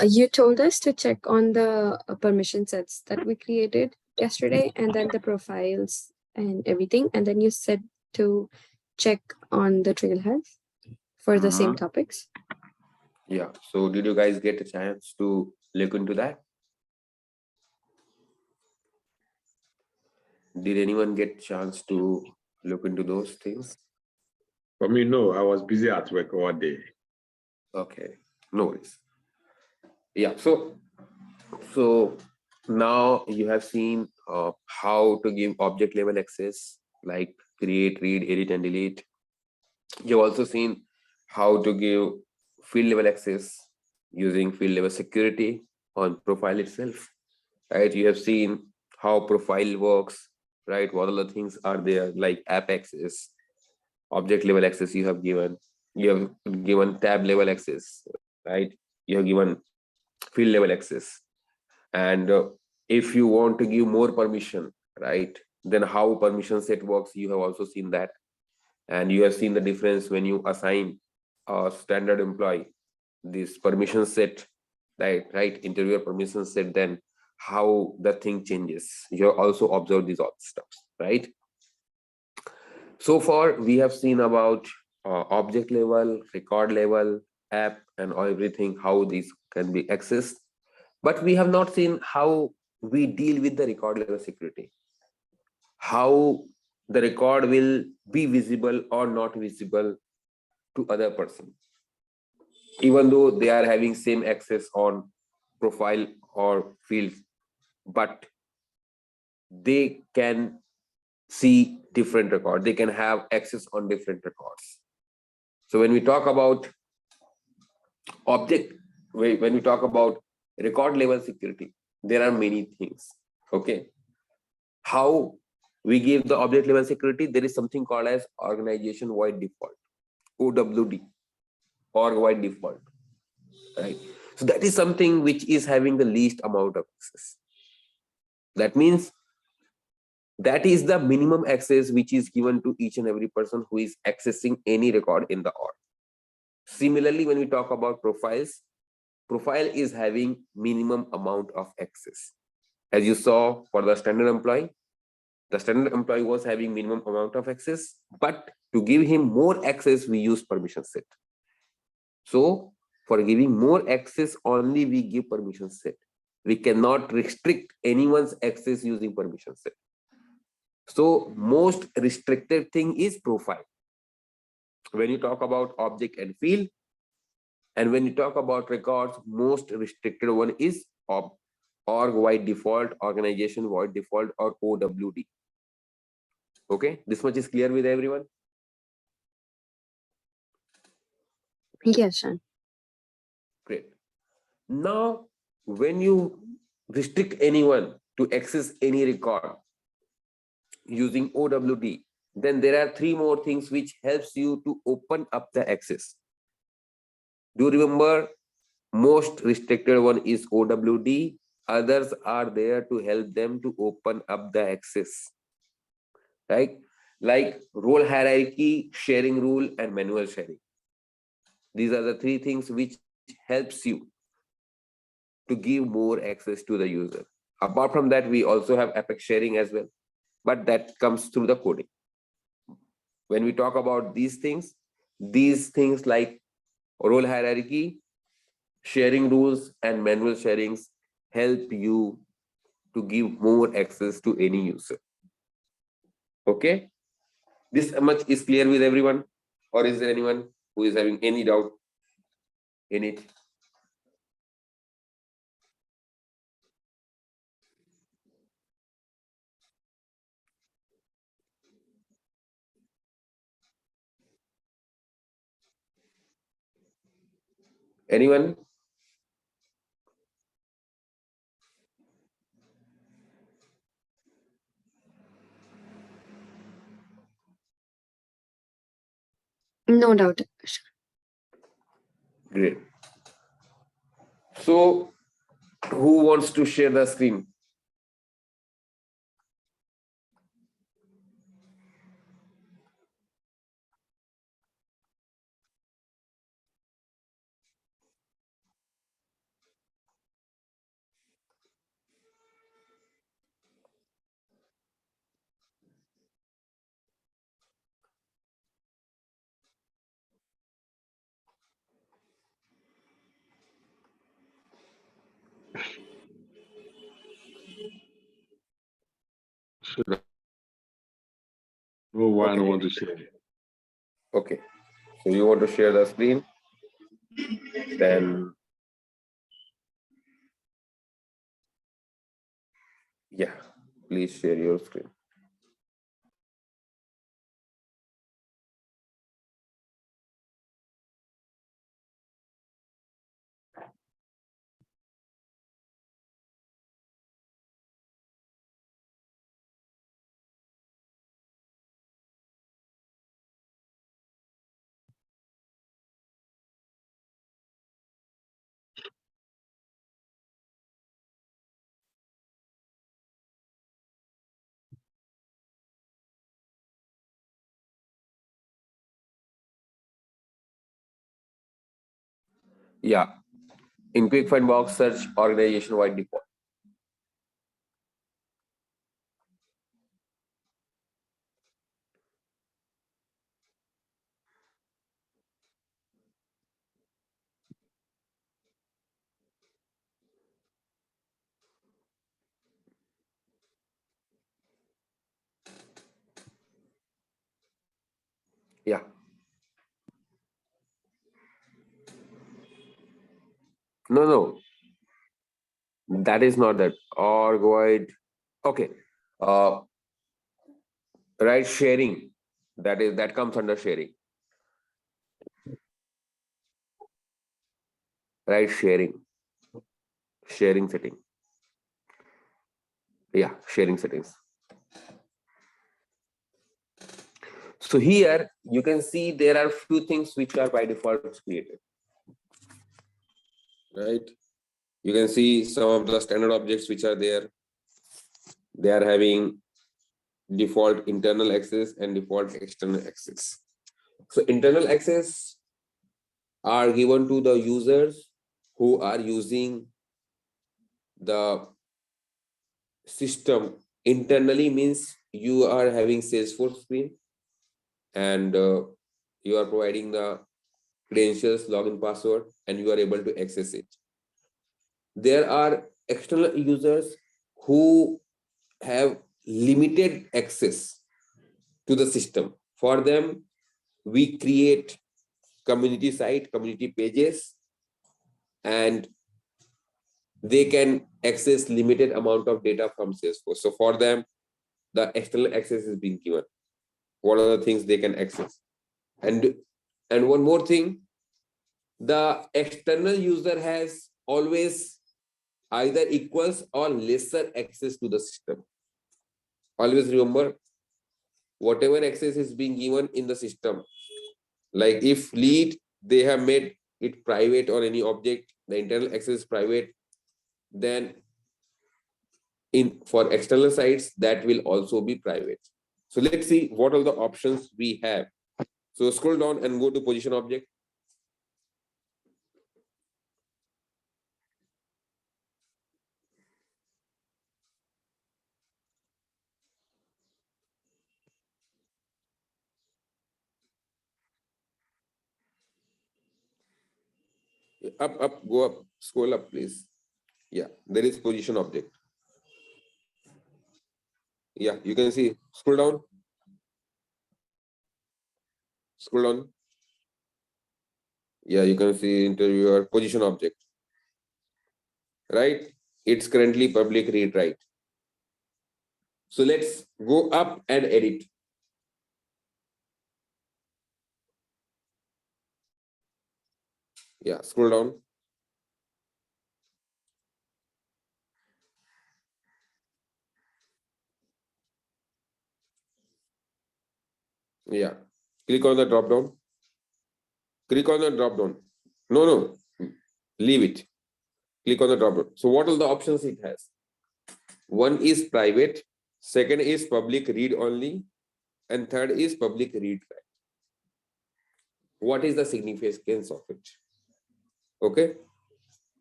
You told us to check on the permission sets that we created yesterday and then the profiles and everything. And then you said to check on the trailheads for the same topics. Yeah. So did you guys get a chance to look into that? Did anyone get a chance to look into those things? For me, no, I was busy at work all day. Okay, no worries. Yeah, so now you have seen how to give object level access, like create, read, edit, and delete. You've also seen how to give field level access using field level security on profile itself, right? You have seen how profile works, right? What other things are there, like app access, object level access you have given tab level access, right? You have given field level access. And if you want to give more permission, right, then how permission set works, you have also seen that. And you have seen the difference when you assign a standard employee this permission set, right, interviewer permission set, then how the thing changes. You have also observed these all stuff, right? So far we have seen about object level, record level, app, and everything, how these can be accessed. But we have not seen how we deal with the record level security, how the record will be visible or not visible to other person, even though they are having same access on profile or fields, but they can see different record, they can have access on different records. So when we talk about object, when we talk about record level security, there are many things. Okay, how we give the object level security, there is something called as organization wide default, OWD, org wide default, right? So that is something which is having the least amount of access. That means that is the minimum access which is given to each and every person who is accessing any record in the org. Similarly, when we talk about profiles, profile is having minimum amount of access. As you saw for the standard employee, the standard employee was having minimum amount of access, but to give him more access, we use permission set. So for giving more access, only we give permission set. We cannot restrict anyone's access using permission set. So most restricted thing is profile. When you talk about object and field, and when you talk about records, most restricted one is org wide default, organization wide default, or OWD. Okay, this much is clear with everyone? Yes, sir. Great. Now, when you restrict anyone to access any record using OWD, then there are three more things which helps you to open up the access. Do you remember, most restricted one is OWD, others are there to help them to open up the access, right? Like role hierarchy, sharing rule, and manual sharing. These are the three things which helps you to give more access to the user. Apart from that, we also have Apex sharing as well, but that comes through the coding. When we talk about these things like role hierarchy, sharing rules, and manual sharings help you to give more access to any user. Okay, this much is clear with everyone, or is there anyone who is having any doubt in it? Anyone? No doubt. Great. So who wants to share the screen? Should no one Okay. want to share? Okay. So you want to share the screen? Then yeah, please share your screen. Yeah. In quick find box, search organization wide default. Yeah. No, no, that is not that. Org wide. Okay. Uh, right, sharing. That comes under sharing. Right, sharing setting. Yeah, sharing settings. So here you can see there are few things which are by default created. Right. You can see some of the standard objects which are there. They are having default internal access and default external access. So internal access are given to the users who are using the system internally, means you are having Salesforce screen and you are providing the credentials, login password, and you are able to access it. There are external users who have limited access to the system. For them, we create community site, community pages, and they can access limited amount of data from Salesforce. So for them, the external access is being given. What are the things they can access? And one more thing, the external user has always either equals or lesser access to the system. Always remember, whatever access is being given in the system, like if lead, they have made it private on any object, the internal access is private, then in for external sites, that will also be private. So let's see what are the options we have. So scroll down and go to position object. Up, go up, scroll up, please. Yeah, there is position object. Yeah, you can see, scroll down. Scroll down. Yeah, you can see interviewer position object. Right? It's currently public read write. So let's go up and edit. Yeah, scroll down. Yeah, click on the drop down. Click on the drop down. No, leave it. Click on the drop down. So what are the options it has? One is private, second is public read only, and third is public read write. What is the significance of it? Okay.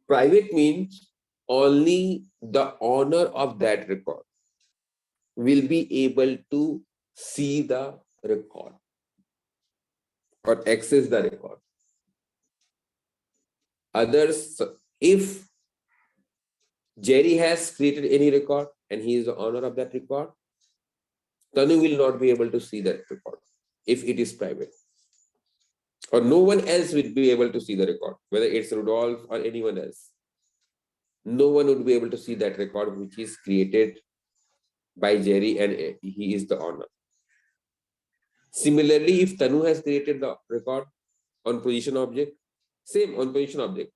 Private means only the owner of that record will be able to see the record or access the record. Others, if Jerry has created any record and he is the owner of that record, Tanu will not be able to see that record if it is private. Or no one else will be able to see the record, whether it's Rudolph or anyone else. No one would be able to see that record which is created by Jerry and he is the owner. Similarly, if Tanu has created the record on position object, same on position object,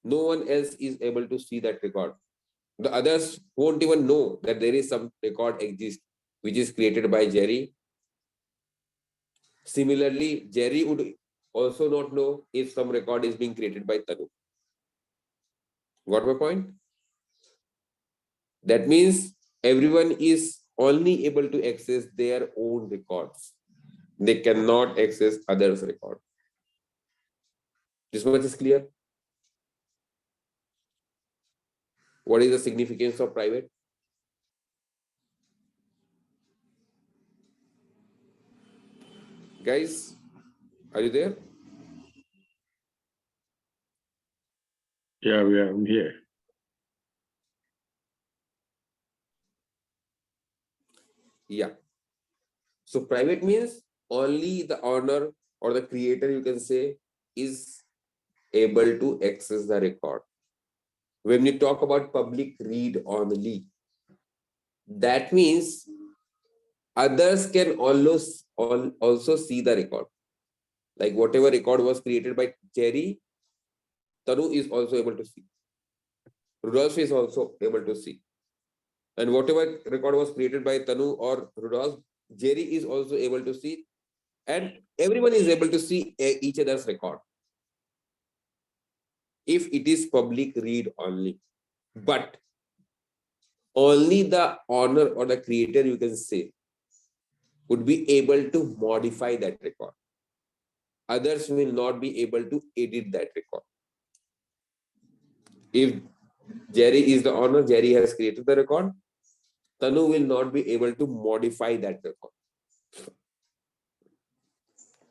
no one else is able to see that record. The others won't even know that there is some record exists which is created by Jerry. Similarly, Jerry would also not know if some record is being created by Tanu. Got my point? That means everyone is only able to access their own records. They cannot access others' record. This much is clear. What is the significance of private? Guys, are you there? Yeah, I'm here. Yeah. So private means only the owner or the creator, you can say, is able to access the record. When we talk about public read only, that means others can also see the record. Like whatever record was created by Jerry, Tanu is also able to see. Rudolph is also able to see. And whatever record was created by Tanu or Rudolph, Jerry is also able to see. And everyone is able to see each other's record if it is public read only. But only the owner or the creator, you can say, would be able to modify that record. Others will not be able to edit that record. If Jerry is the owner, Jerry has created the record, Tanu will not be able to modify that record.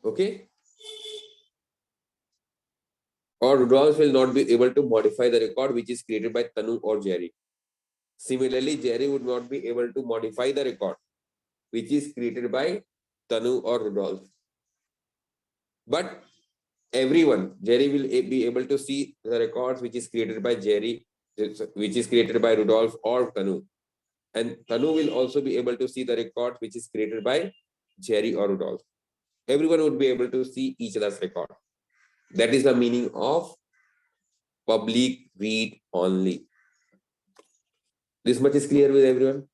Okay? Or Rudolph will not be able to modify the record which is created by Tanu or Jerry. Similarly, Jerry would not be able to modify the record which is created by Tanu or Rudolph. But everyone, Jerry will be able to see the records which is created by Jerry, which is created by Rudolph or Tanu. And Tanu will also be able to see the record which is created by Jerry or Rudolph. Everyone would be able to see each other's record. That is the meaning of public read only. This much is clear with everyone?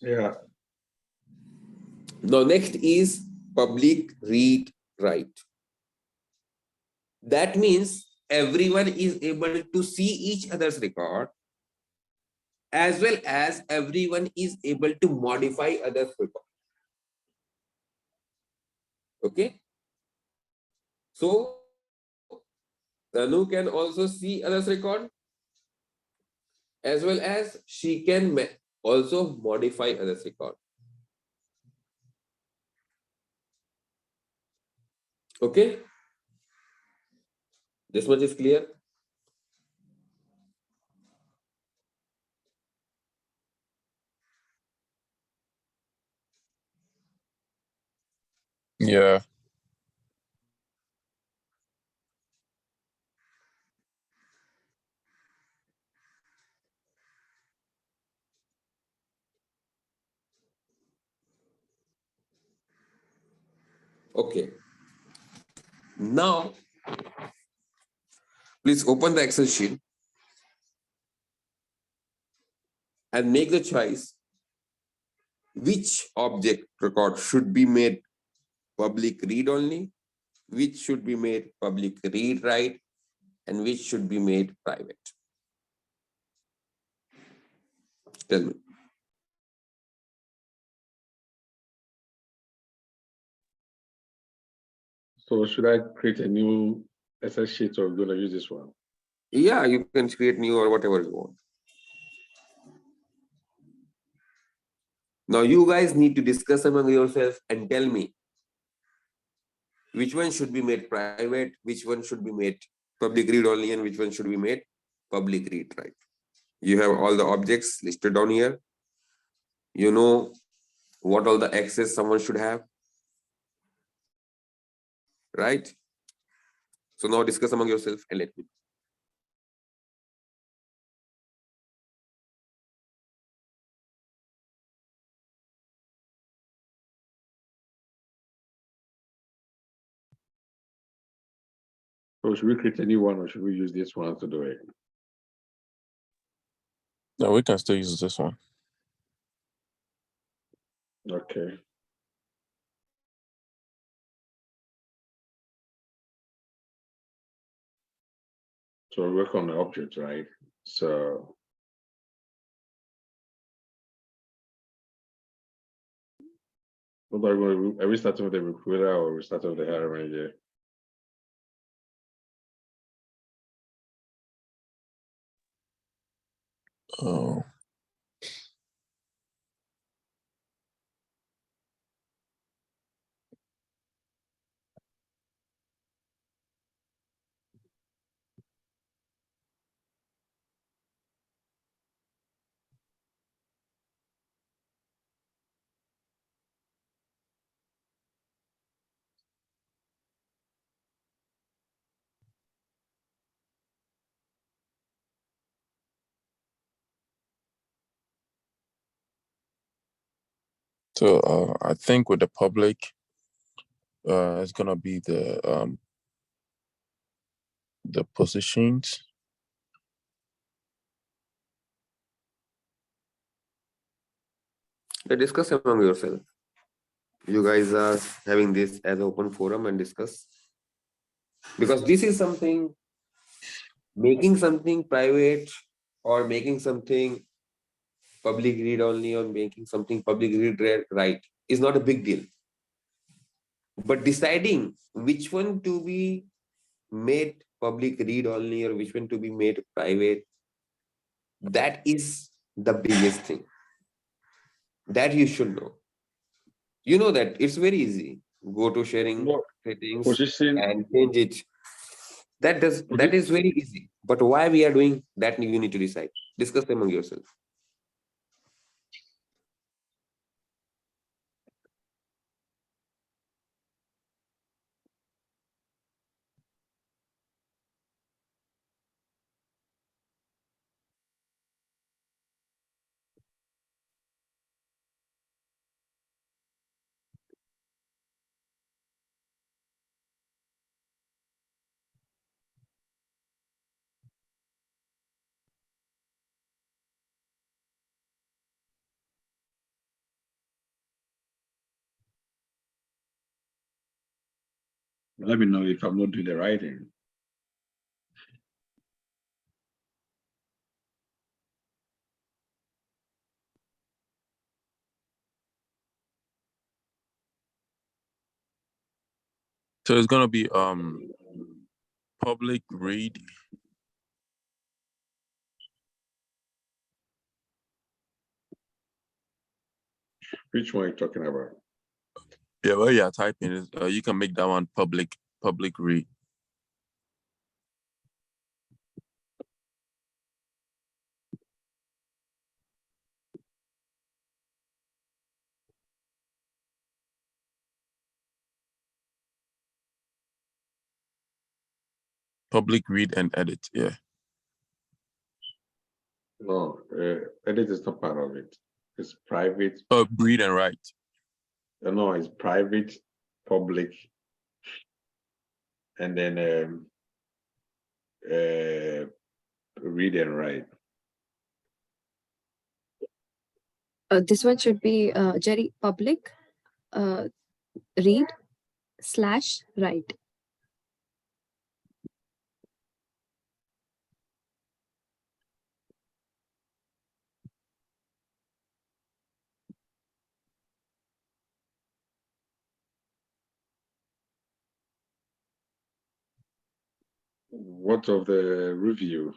Yeah. Now, next is public read write. That means everyone is able to see each other's record, as well as everyone is able to modify others' record. Okay? So, Tanu can also see others' record, as well as she can also modify others' record. Okay? This much is clear? Yeah. Okay. Now, please open the Excel sheet and make the choice which object record should be made public read only, which should be made public read write, and which should be made private. Tell me. So should I create a new Excel sheet or going to use this one? Yeah, you can create new or whatever you want. Now you guys need to discuss among yourselves and tell me which one should be made private, which one should be made public read only and which one should be made public read, right? You have all the objects listed down here. You know what all the access someone should have, right? So now discuss among yourself and let me. So should we create a new one or should we use this one to do it? No, we can still use this one. Okay. So we work on the object, right? So what are we starting with the recruiter or we starting with the hiring manager? Oh, so I think with the public, it's gonna be the positions. Discuss among yourself. You guys are having this as open forum and discuss, because this is something, making something private or making something public read only or making something public read right is not a big deal, but deciding which one to be made public read only or which one to be made private, that is the biggest thing that you should know. You know that it's very easy. Go to sharing No, settings position, and change it. That is very easy. But why we are doing that, you need to decide. Discuss among yourself. let me know if I'm not doing the right thing. So it's gonna be public read. Which one are you talking about? Yeah, well, yeah, typing is you can make that one public read. Public read and edit. Yeah. No, edit is not part of it. It's private. Oh, read and write. No, it's private, public, and then read and write. This one should be Jerry public read / write. What of the review?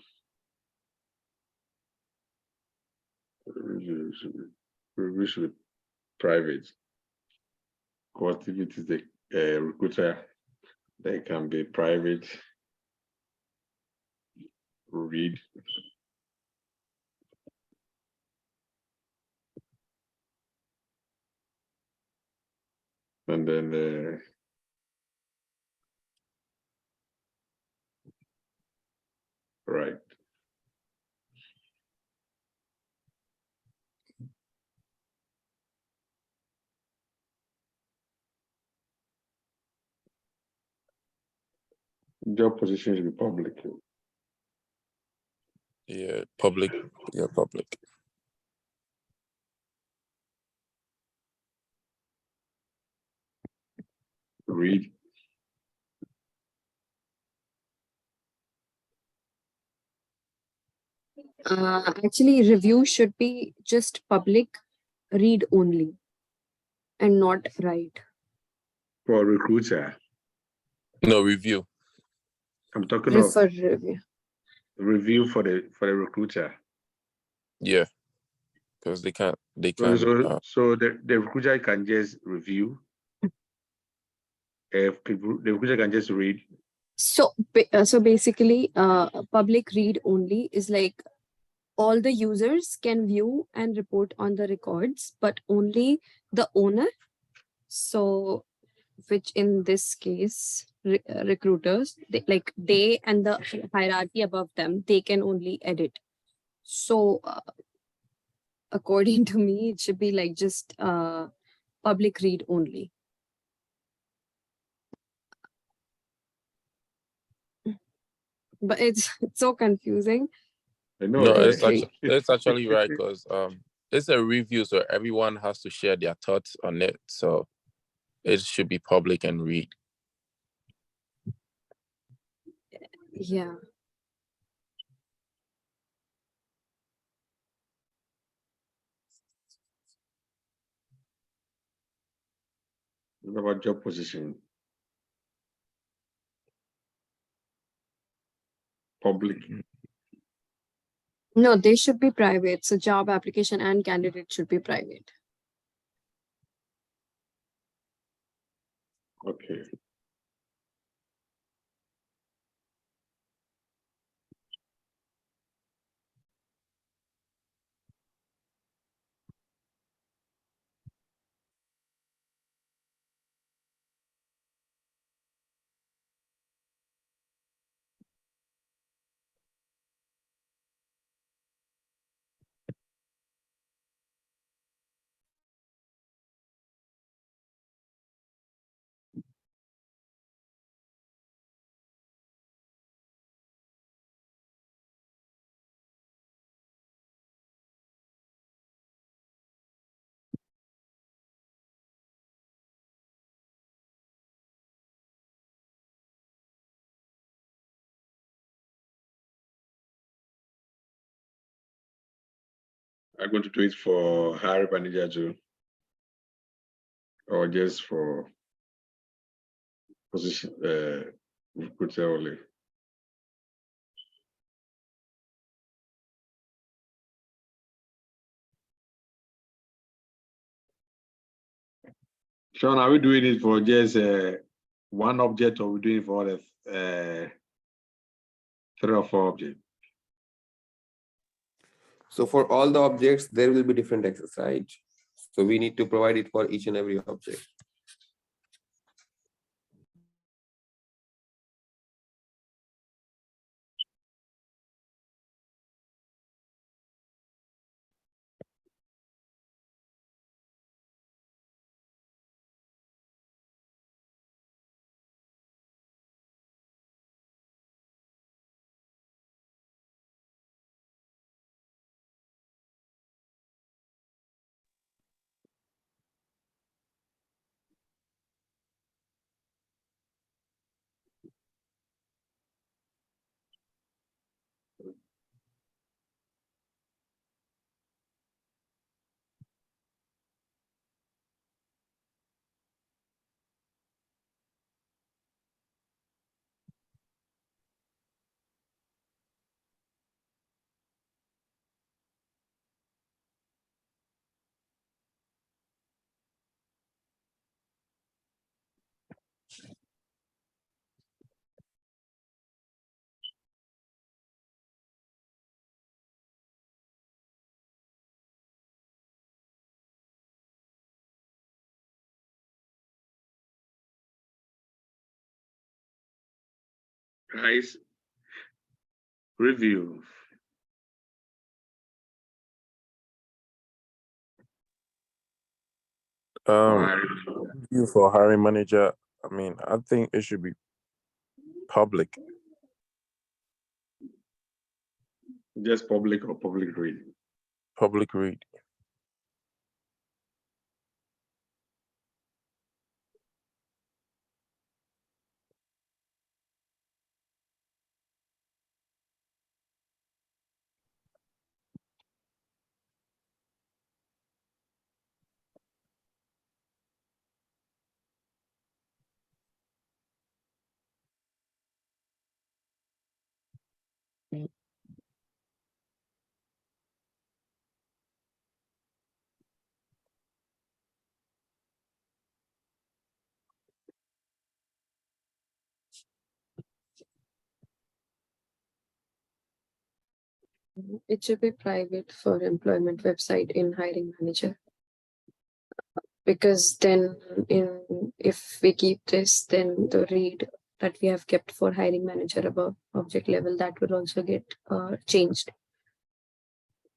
Review should be private. What if it is the recruiter? They can be private. read. And then right. Job position should be public. Yeah, public. Yeah, public. Read. Actually, review should be just public, read only, and not write. For recruiter. No review. I'm talking Prefer of review. review for the recruiter. Yeah, because they So, can. so the recruiter can just review. If the recruiter can just read. So basically, public read only is like all the users can view and report on the records, but only the owner. So, which in this case, recruiters, they and the hierarchy above them, they can only edit. So, according to me, it should be like just public read only. But it's it's so confusing. I know, No, right? it's actually right because it's a review, so everyone has to share their thoughts on it. So it should be public and read. Yeah. What about job position? Public. No, they should be private. So job application and candidate should be private. Okay. I'm going to do it for hiring manager too, or just for position recruiter only. Sean, are we doing it for just one object, or we doing it for the 3 or 4 objects? So for all the objects, there will be different access, right? So we need to provide it for each and every object. Guys, review. Um, Why you for hiring manager. I mean, I think it should be public. just public or public reading? Public read. It should be private for employment website in hiring manager. Because then if we keep this, then the read that we have kept for hiring manager above object level, that will also get changed.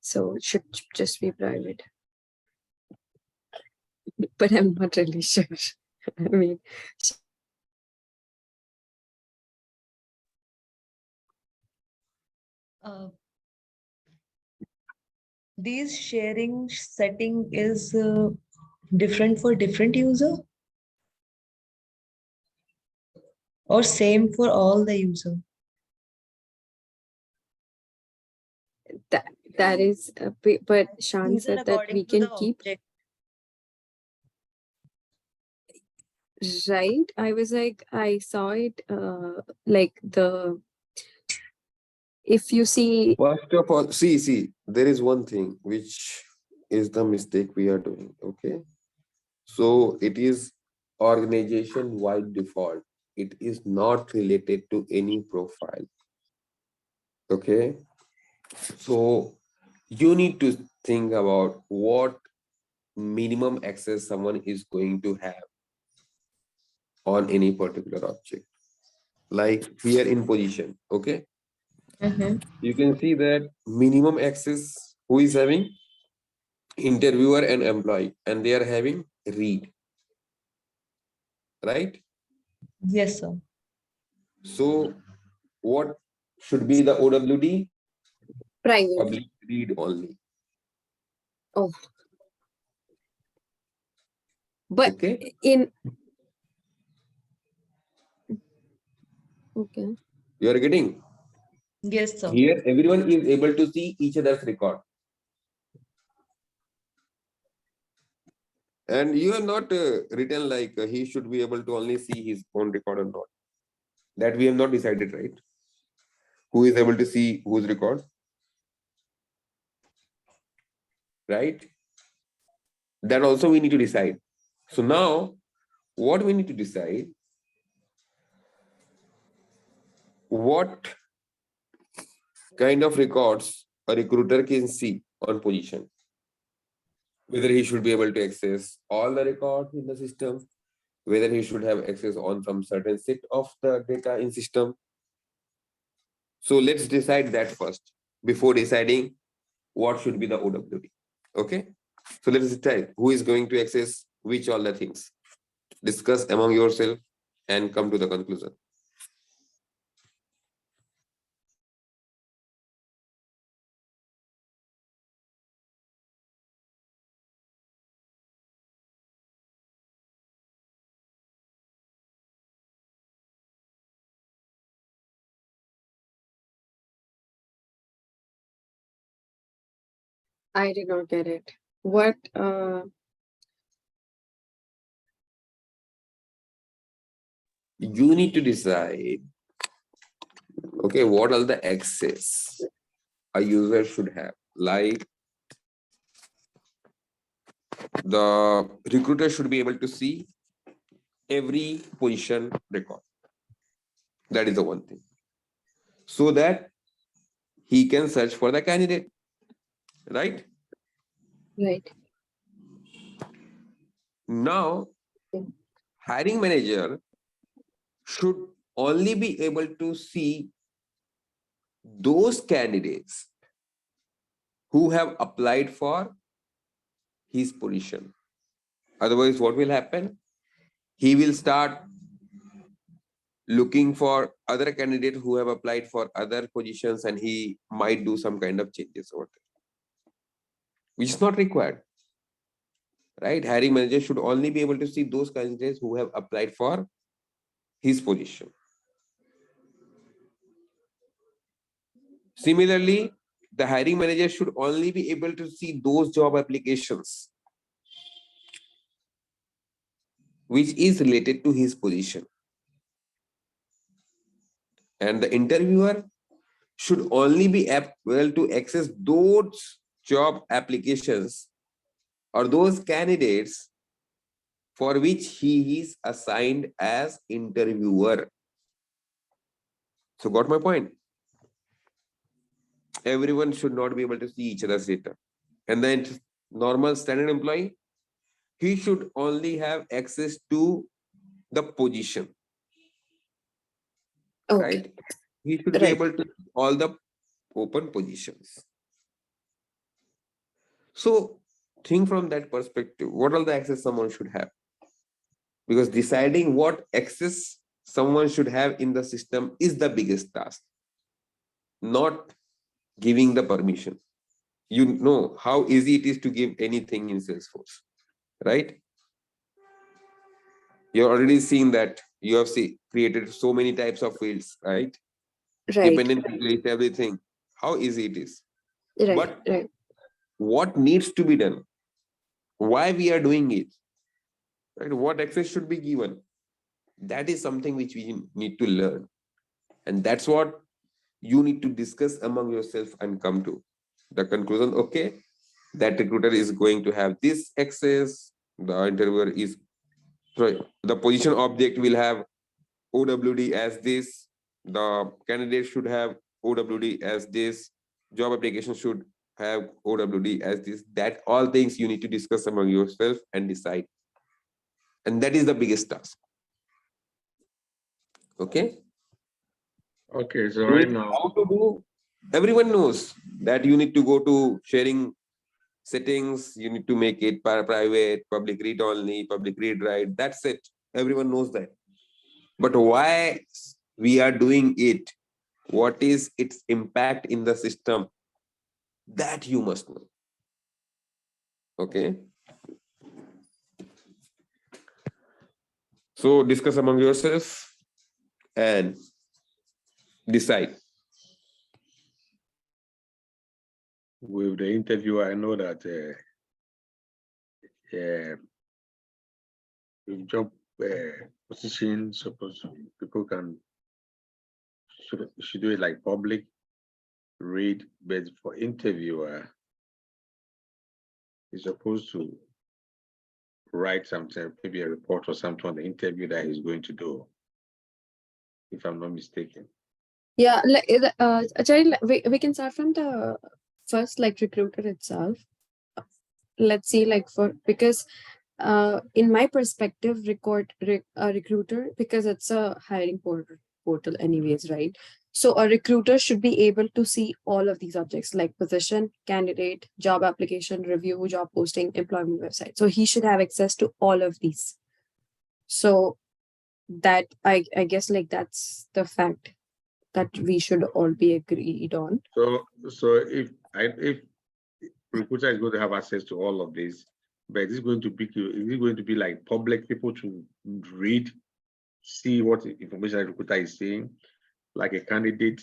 So it should just be private. But I'm not really sure. I mean, Uh, these sharing setting is different for different user or same for all the user? that is but Shan These are said that we according to can the keep, object. right? I was like, I saw it like the, if you see, First of all, see, there is one thing which is the mistake we are doing. Okay. So it is organization wide default. It is not related to any profile. Okay. So you need to think about what minimum access someone is going to have on any particular object. Like here in position. Okay. You can see that minimum access who is having interviewer and employee, and they are having read, right? Yes, sir. So what should be the OWD? private. Public read only. Oh, but Okay. in, okay, You are getting Yes, sir. here. Everyone is able to see each other's record, and you have not written like he should be able to only see his own record or not. That we have not decided, right? Who is able to see whose record, right? That also we need to decide. So now, what we need to decide, what kind of records a recruiter can see on position, whether he should be able to access all the records in the system, whether he should have access on some certain set of the data in system. So let's decide that first before deciding what should be the OWD. Okay. So let's decide who is going to access which all the things. Discuss among yourself and come to the conclusion. I did not get it. What You need to decide, okay, what all the access a user should have. Like the recruiter should be able to see every position record. That is the one thing. So that he can search for the candidate, right? right? Now, hiring manager should only be able to see those candidates who have applied for his position. Otherwise, what will happen? He will start looking for other candidates who have applied for other positions, and he might do some kind of changes over there, which is not required, right? Hiring manager should only be able to see those candidates who have applied for his position. Similarly, the hiring manager should only be able to see those job applications which is related to his position. And the interviewer should only be able to access those job applications or those candidates for which he is assigned as interviewer. So got my point? Everyone should not be able to see each other's data. And then normal standard employee, he should only have access to the position. Okay. Right? He should be Right. able to see all the open positions. So think from that perspective, what all the access someone should have? Because deciding what access someone should have in the system is the biggest task, not giving the permission. You know how easy it is to give anything in Salesforce, right? You've already seen that you have created so many types of fields, right? Right. Dependent list, everything. How easy it is. Right. But Right. what needs to be done? Why we are doing it? Right? What access should be given? That is something which we need to learn. And that's what you need to discuss among yourself and come to the conclusion. Okay, that recruiter is going to have this access. The interviewer is, sorry, the position object will have OWD as this. The candidate should have OWD as this. Job application should have OWD as this. That all things you need to discuss among yourself and decide. And that is the biggest task. Okay. Okay, so right now, How to do? Everyone knows that you need to go to sharing settings. You need to make it private, public read only, public read write. That's it. Everyone knows that. But why we are doing it? What is its impact in the system? That you must know. Okay. So discuss among yourself and decide. with the interviewer, I know that with job position, suppose people should do it like public read, but for interviewer, he's supposed to write something, maybe a report or something on the interview that he's going to do, if I'm not mistaken. Yeah, Acharya, we can start from the first, like, recruiter itself. Let's see, like, because in my perspective, recruiter, because it's a hiring portal anyways, right? So a recruiter should be able to see all of these objects like position, candidate, job application, review, job posting, employment website. So he should have access to all of these. So that I guess, like, that's the fact that we should all be agreed on. So if recruiter is going to have access to all of this, but is it going to be like public, people to read, see what information the recruiter is saying, like a candidate?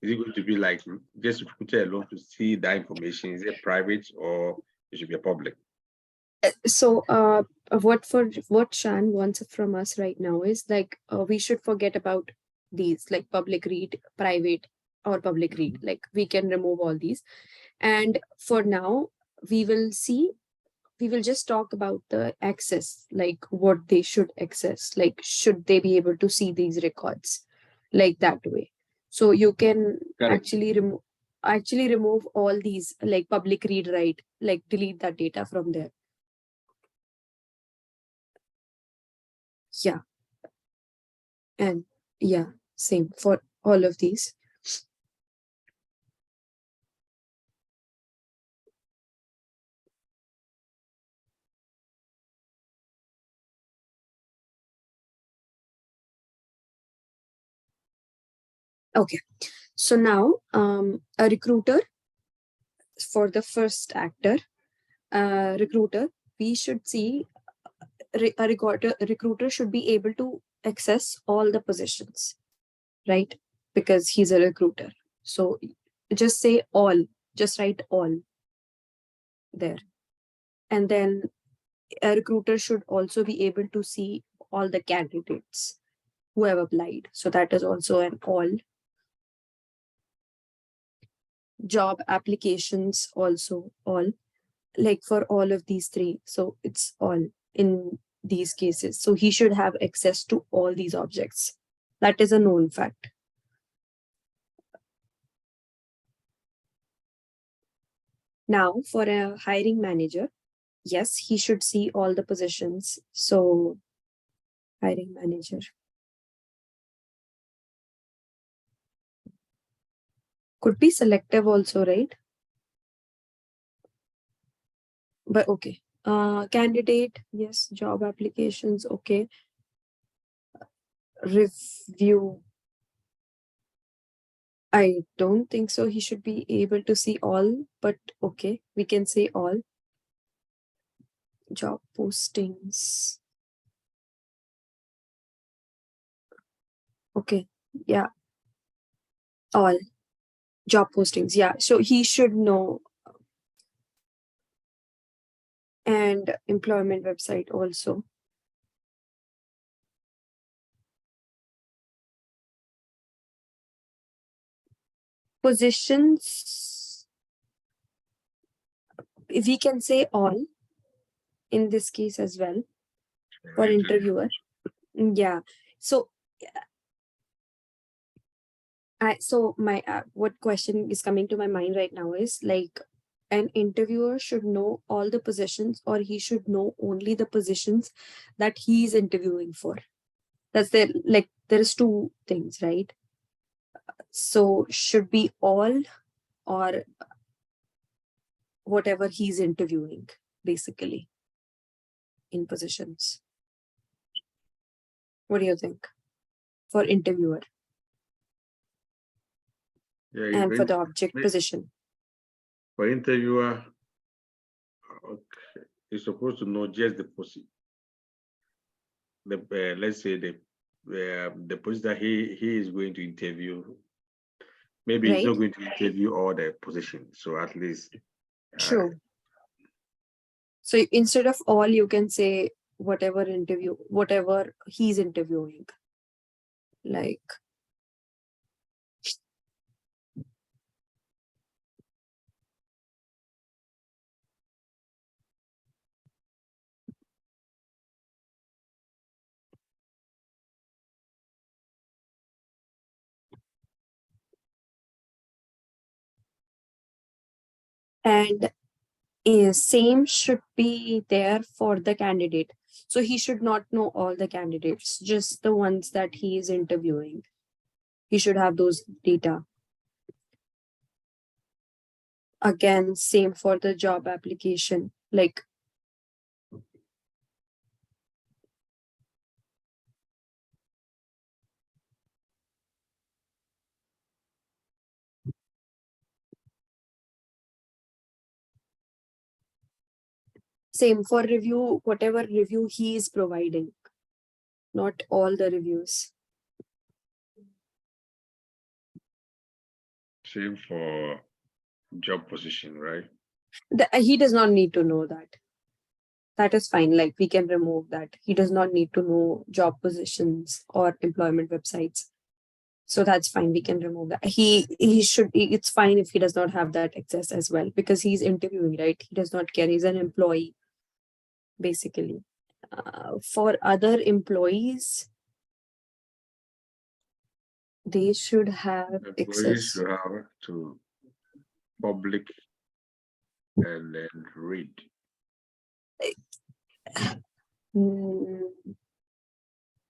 Is it going to be like just recruiter alone to see that information? Is it private or it should be a public? So what Shan wants from us right now is, like, we should forget about these, like, public read, private, or public read. Like, we can remove all these, and for now we will just talk about the access, like what they should access, like should they be able to see these records, like that way. So you can Correct. actually remove all these, like public read write, like delete that data from there. Yeah. And Yeah, same for all of these. Okay, so now a recruiter for the first actor, recruiter, we should see recruiter should be able to access all the positions, right? Because he's a recruiter. So just say all, just write all there. And then a recruiter should also be able to see all the candidates who have applied. So that is also an all. Job applications also all, like for all of these three. So it's all in these cases. So he should have access to all these objects. That is a known fact. Now, for a hiring manager, yes, he should see all the positions. So, hiring manager could be selective also, right? But okay. Candidate, yes, job applications, okay. Review. I don't think so. He should be able to see all, but okay, we can say all. Job postings. Okay, yeah, all job postings. Yeah, so he should know. And employment website also. Positions, we can say all in this case as well for interviewer. Yeah. So my what question is coming to my mind right now is like an interviewer should know all the positions or he should know only the positions that he is interviewing for. That's there, like there is two things, right? So should be all or whatever he's interviewing, basically, in positions. What do you think for interviewer Yeah, and for the object position? for interviewer, okay, you're supposed to know just the position. Let's say the position that he is going to interview. Maybe he's Right? not going to interview all the positions, so at least True. So instead of all, you can say whatever he's interviewing. Like, and same should be there for the candidate. So he should not know all the candidates, just the ones that he is interviewing. He should have those data. Again, same for the job application. Like, same for review, whatever review he is providing, not all the reviews. same for job position, right? He does not need to know that. That is fine. Like we can remove that. He does not need to know job positions or employment websites. So that's fine. We can remove that. He should. It's fine if he does not have that access as well because he's interviewing, right? He does not care. He's an employee, basically. For other employees, they should have Employees access. should have to public and then read. Mm,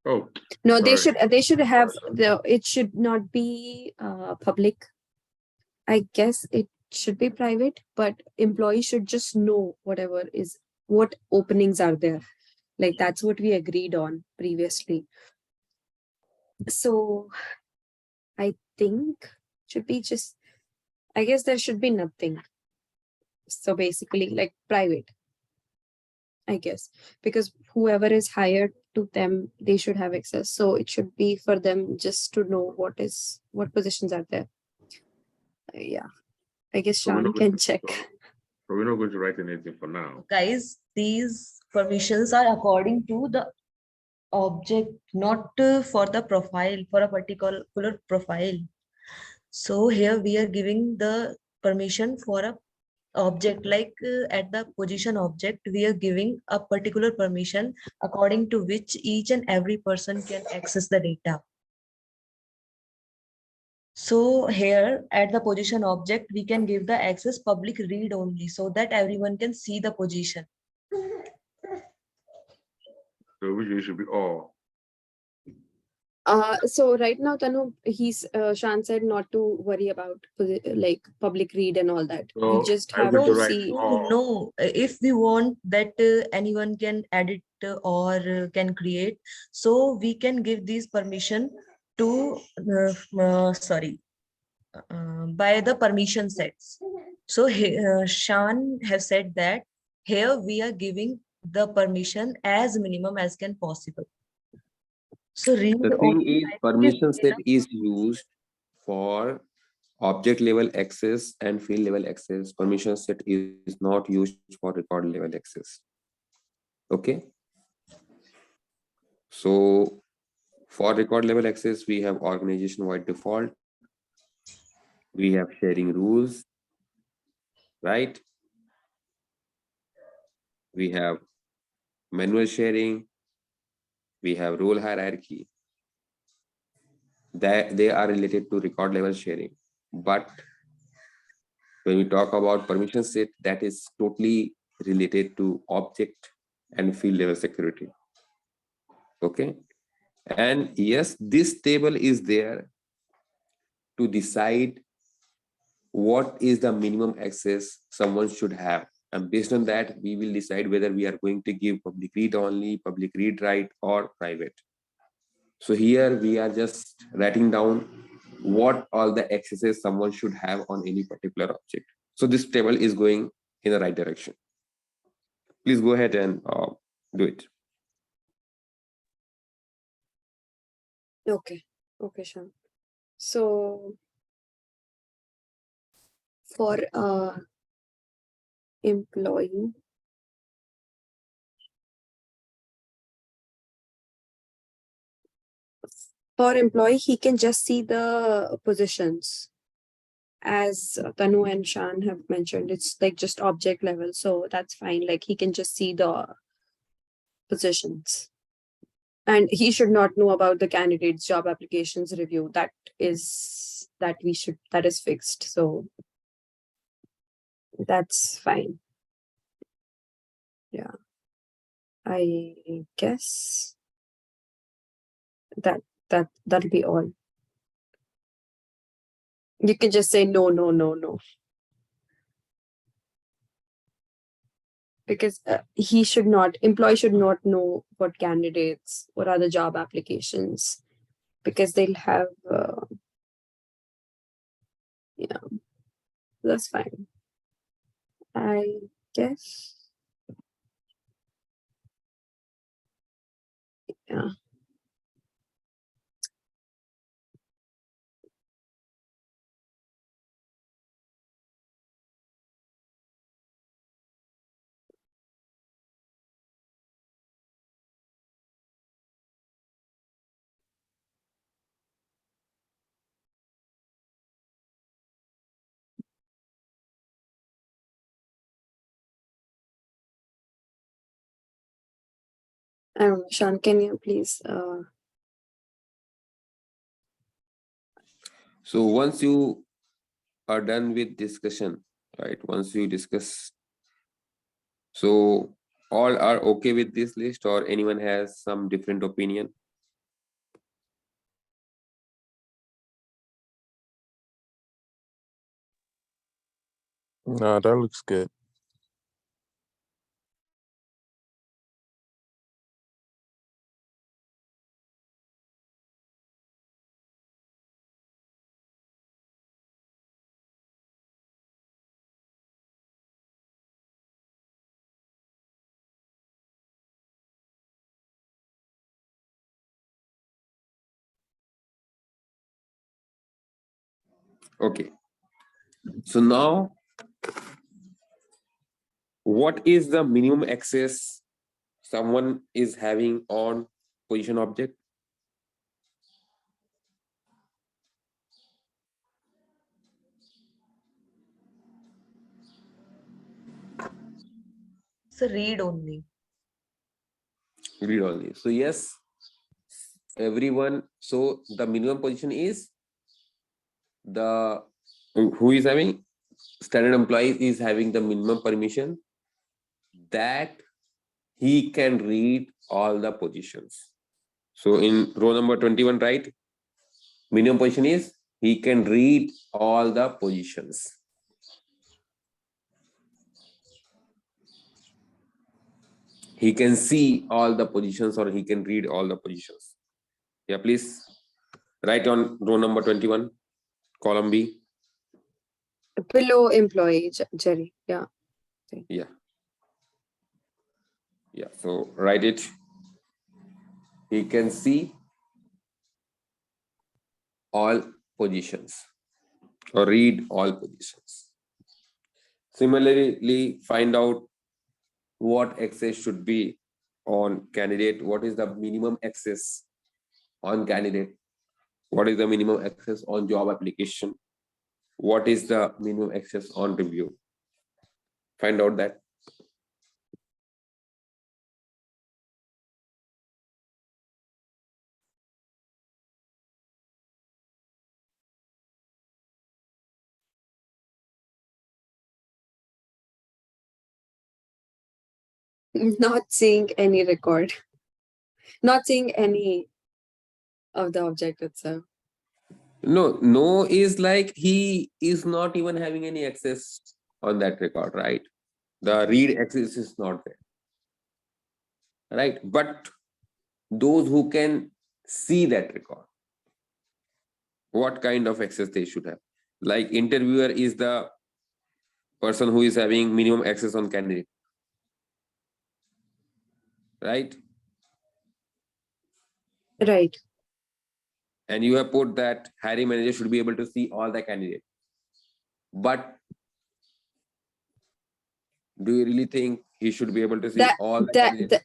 Oh, No, Sorry. they should have the, it should not be public. I guess it should be private, but employees should just know whatever is, what openings are there. Like that's what we agreed on previously. So I think should be just, I guess there should be nothing. So basically like private, I guess, because whoever is hired to them, they should have access. So it should be for them just to know what positions are there. Yeah, I guess So we're Sean not going can check. so we're not going to write anything for now. Guys, these permissions are according to the object, not for the profile, for a particular profile. So here we are giving the permission for a object, like at the position object, we are giving a particular permission according to which each and every person can access the data. So here at the position object, we can give the access public read only so that everyone can see the position. So which should be all. So right now, Tanu, Shan said not to worry about like public read and all that. So We just I'm have going to to write see. all. No, if we want that anyone can edit or can create, so we can give these permission to by the permission sets. So Shan has said that here we are giving the permission as minimum as can possible. So read The thing only is, type permission is set enough. is used for object level access and field level access. Permission set is not used for record level access. Okay. So for record level access, we have organization wide default. We have sharing rules, right? We have manual sharing. We have role hierarchy. That they are related to record level sharing. But when we talk about permission set, that is totally related to object and field level security. Okay. And yes, this table is there to decide what is the minimum access someone should have. And based on that, we will decide whether we are going to give public read only, public read write, or private. So here we are just writing down what all the accesses someone should have on any particular object. So this table is going in the right direction. Please go ahead and do it. Okay, okay, Sean. So for employee, he can just see the positions. As Tanu and Shan have mentioned, it's like just object level, so that's fine. Like he can just see the positions. And he should not know about the candidate's job applications review. That is fixed. So that's fine. Yeah. I guess that'll be all. You can just say no, no, no, no. Because employee should not know what candidates, what are the job applications, because they'll have, that's fine. I guess. Yeah. Sean, can you please So once you are done with discussion, right? Once you discuss, so all are okay with this list, or anyone has some different opinion? No, that looks good. Okay. So now, what is the minimum access someone is having on position object? So read only. Read only. So yes, everyone. So the minimum position is the who is having standard employee is having the minimum permission that he can read all the positions. So in row number 21, right? Minimum position is he can read all the positions. He can see all the positions or he can read all the positions. Yeah, please write on row number 21, column B. Below employee, Jerry. Yeah. Yeah. Yeah, so write it. He can see all positions or read all positions. Similarly, find out what access should be on candidate. What is the minimum access on candidate? What is the minimum access on job application? What is the minimum access on review? Find out that. Not seeing any record. Not seeing any of the object itself. No is like he is not even having any access on that record, right? The read access is not there, right? But those who can see that record, what kind of access they should have? Like interviewer is the person who is having minimum access on candidate, right? Right. And you have put that hiring manager should be able to see all the candidates. But do you really think he should be able to see That all the that candidates?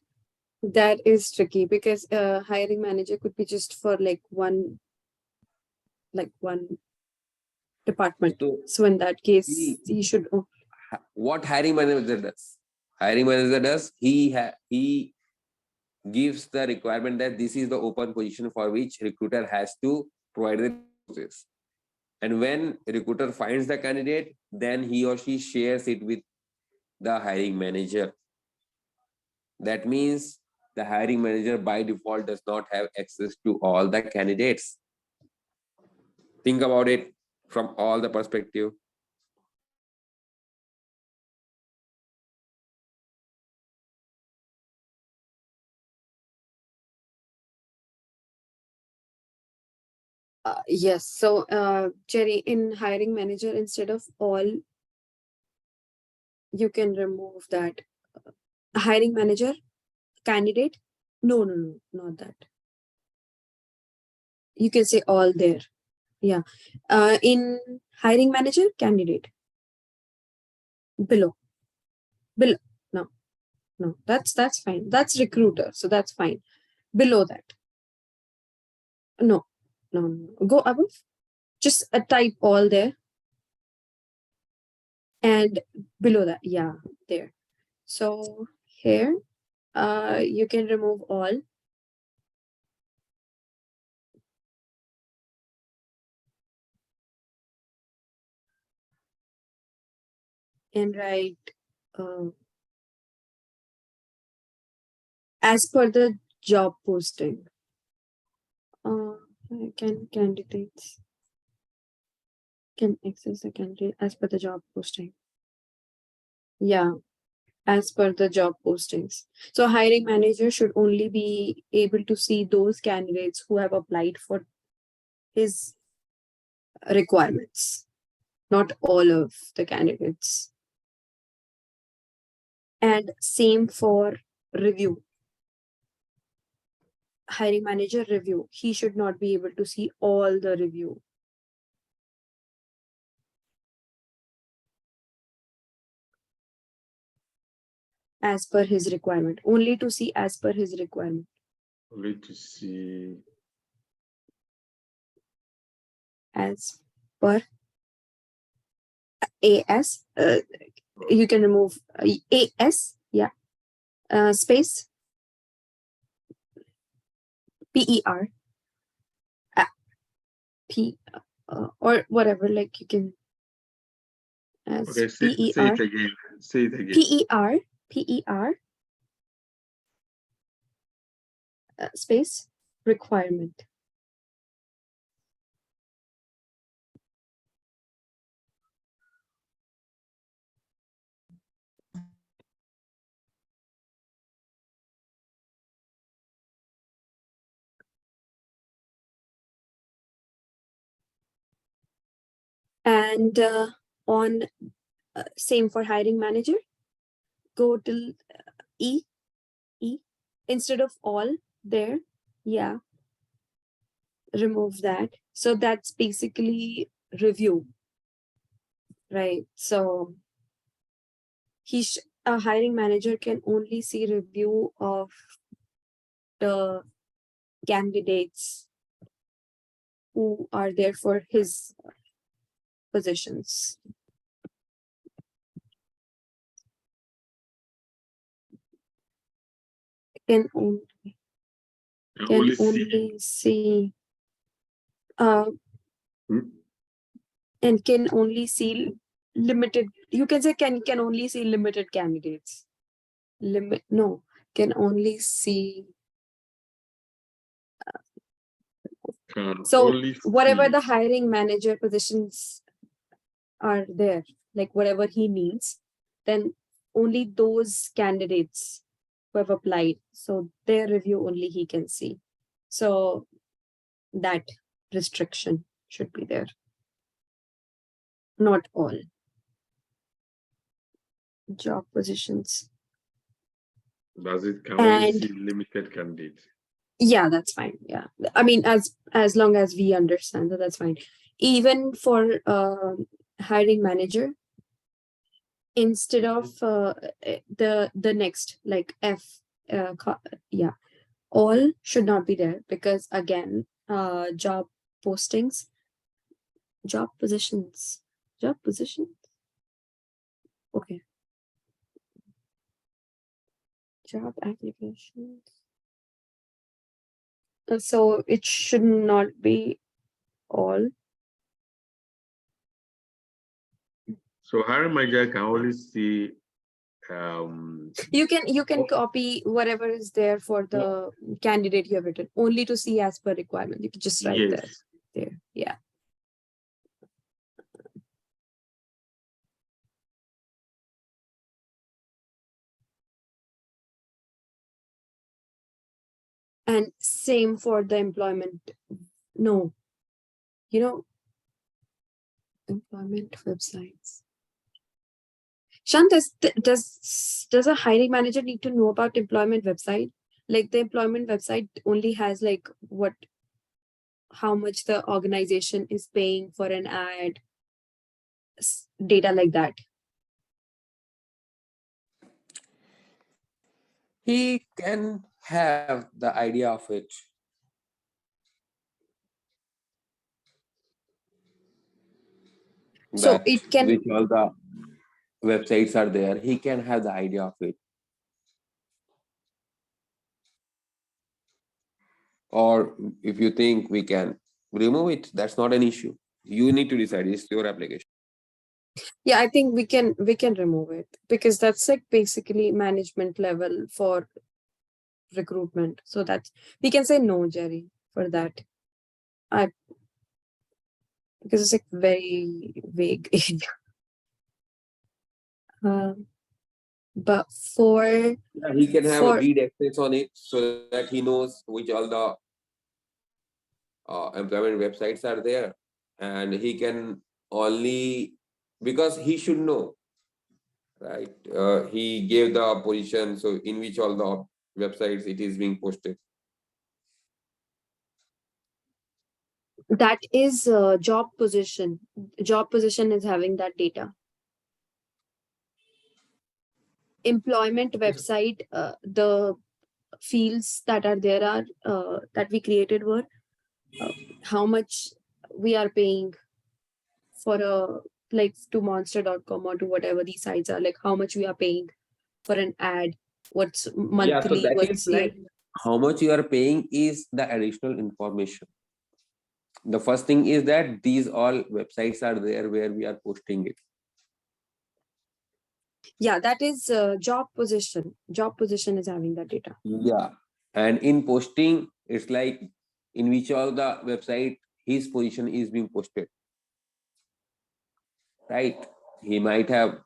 that that is tricky because hiring manager could be just for one department. So So in that case, he, he should. what hiring manager does? Hiring manager does, he gives the requirement that this is the open position for which recruiter has to provide the resources. And when recruiter finds the candidate, then he or she shares it with the hiring manager. That means the hiring manager by default does not have access to all the candidates. Think about it from all the perspective. Yes. So, Jerry, in hiring manager, instead of all, you can remove that hiring manager candidate. No, not that. You can say all there. Yeah. In hiring manager candidate below, below. No, that's fine. That's recruiter, so that's fine. Below that, no. Go above. Just type all there, and below that, yeah, there. So here, you can remove all and write uh, as per the job posting. Can candidates can access the candidate as per the job posting. Yeah, as per the job postings. So hiring manager should only be able to see those candidates who have applied for his requirements, not all of the candidates. And same for review. Hiring manager review. He should not be able to see all the review. As per his requirement. Only to see as per his requirement. Only to see. As per AS. You can remove AS. Yeah. Space PER. P or whatever, like you can as Okay, say it PER again. Say it again. PER space requirement. And on same for hiring manager, go till E instead of all there. Yeah, remove that. So that's basically review, right? So a hiring manager can only see review of the candidates who are there for his positions. Can only Can can only see. only see uh Hmm? and can only see limited, you can say can only see limited candidates. Can only see Can so only whatever see. the hiring manager positions are there, like whatever he needs, then only those candidates who have applied, so their review only he can see. So that restriction should be there, not all job positions. Does it can only And see limited candidates? yeah, that's fine. Yeah, I mean, as long as we understand that, that's fine. Even for hiring manager, instead of the next, like F, yeah, all should not be there, because again, job postings, job positions, job positions. Okay, job applications. So it should not be all. So hiring manager can only see You can Oh. copy whatever is there for the candidate you have written, only to see as per requirement. You can just write that yes. there. Yeah. And same for the employment. No, employment websites. Shan, does a hiring manager need to know about employment website? Like the employment website only has like how much the organization is paying for an ad, data like that. He can have the idea of it. So That it can, which all the websites are there, he can have the idea of it. Or if you think we can remove it, that's not an issue. You need to decide. It's your application. yeah, I think we can remove it, because that's like basically management level for recruitment. So that's, we can say no, Jerry, for that. I Because it's like very vague area. But for Yeah, he can have a for read access on it so that he knows which all the employment websites are there, and he can only, because he should know, right? He gave the position, so in which all the websites it is being posted. that is job position. Job position is having that data. Employment website, the fields that are there are that we created were how much we are paying for a, like, to monster.com or to whatever these sites are, like how much we are paying for an ad, what's Yeah, so monthly, that is what's year. like how much you are paying is the additional information. The first thing is that these all websites are there where we are posting it. Yeah, that is job position. Job position is having that data. Yeah, and in posting, it's like in which all the website his position is being posted, right? He might have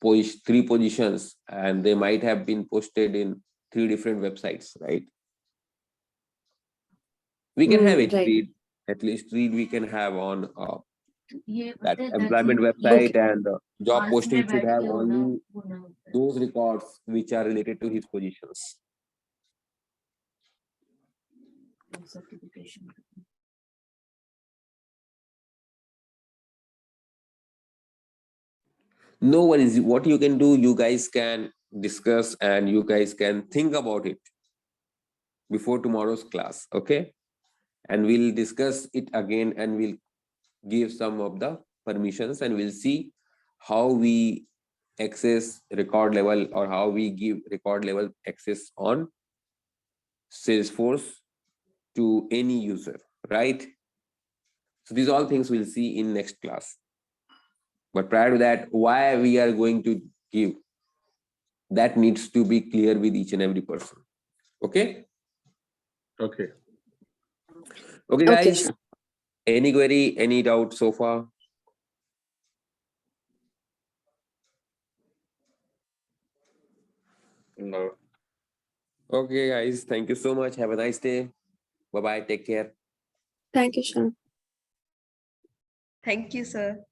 three positions, and they might have been posted in three different websites, right? We can have it Right. read, at least read we can have on that employment website, Okay. and job posting should have only those records which are related to his positions. No worries. What you can do, you guys can discuss and you guys can think about it before tomorrow's class, okay? And we'll discuss it again, and we'll give some of the permissions, and we'll see how we access record level, or how we give record level access on Salesforce to any user, right? So these all things we'll see in next class. But prior to that, why we are going to give, that needs to be clear with each and every person. Okay? Okay. Okay, Okay, guys. sure. Any query, any doubt so far? No. Okay, guys. Thank you so much. Have a nice day. Bye-bye. Take care. Thank you, Sean. Thank you, sir.